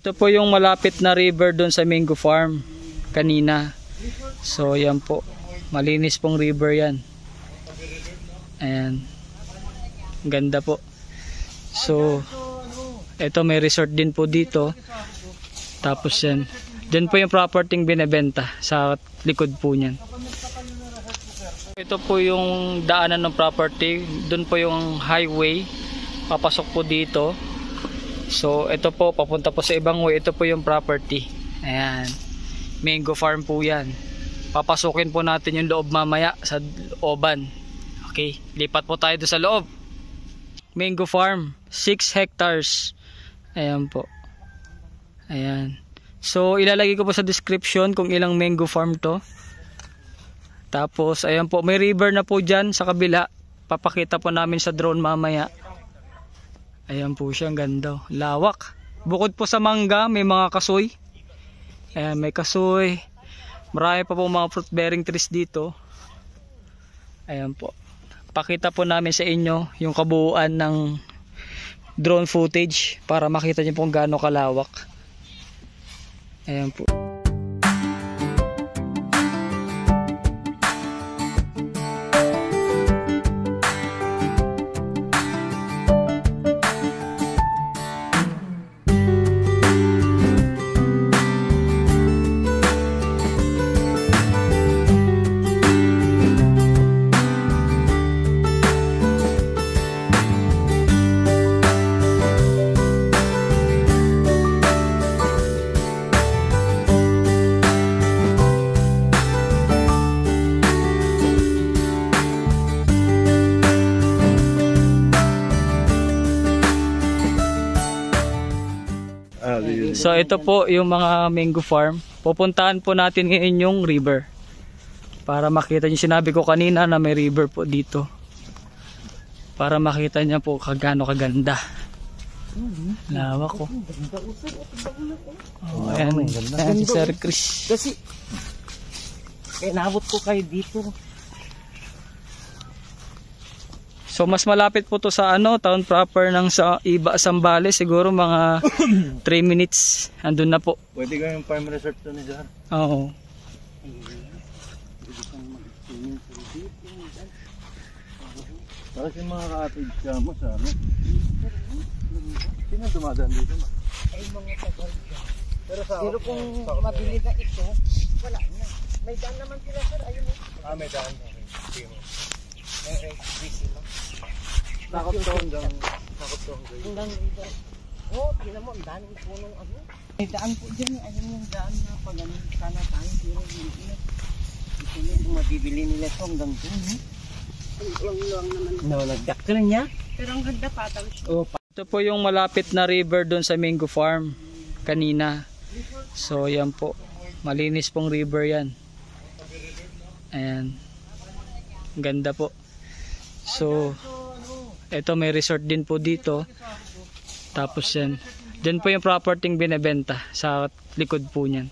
Ito po yung malapit na river doon sa Mango Farm kanina. So yan po, malinis pong river yan. Ayan, ganda po. So ito may resort din po dito. Tapos yan, dyan po yung property binebenta sa likod po niyan. Ito po yung daanan ng property. Doon po yung highway, papasok po dito. So ito po, papunta po sa ibang way. Ito po yung property. Ayan, Mango Farm po yan. Papasukin po natin yung loob mamaya sa looban. Okay, lipat po tayo doon sa loob. Mango Farm, 6 hectares. Ayan po. Ayan. So ilalagay ko po sa description kung ilang mango farm to. Tapos ayan po, may river na po dyan sa kabila. Papakita po namin sa drone mamaya. Ayan po siya, ang ganda, lawak. Bukod po sa mangga, may mga kasoy. Ayan, may kasoy. Marami pa po mga fruit bearing trees dito. Ayan po. Pakita po namin sa inyo yung kabuuan ng drone footage para makita niyo po kung gaano kalawak. Ayan po. So ito po yung mga mango farm. Pupuntahan po natin ngayon yung river para makita niyo, sinabi ko kanina na may river po dito, para makita niya po kagano kaganda. Lawak ko. Oh, ayan, ayan si Sir Chris. Kasi naabot ko kayo dito. So mas malapit po to sa town proper ng sa Iba, Zambales, siguro mga 3 minutes andun na po. Pwede kayong farm resort to ni Jar. Oo. Tapos yung mga ka-atage ka mo sa sino dumadaan dito? Ay mga tagal-tagal. Pero kung mabili na ito, wala na. May daan naman sila, sir. Ayun mo. May daan. Okay. May busy lang. Takot to hanggang hanggang dito. Oh, tingnan mo, ang daming punong ano. May daan po dyan. Ayun yung daan na pag sana tayo. Pero hindi na. Ito na yung mabibili nila ito hanggang dun. Ulang-ulang naman. No, nagdak ka lang niya. Pero ang ganda patal siya. Oh, ito po yung malapit na river doon sa Mango Farm kanina. So yan po, malinis pong river yan. Ayan, ganda po. So ito may resort din po dito. Tapos yan, dyan po yung property binebenta sa likod po niyan.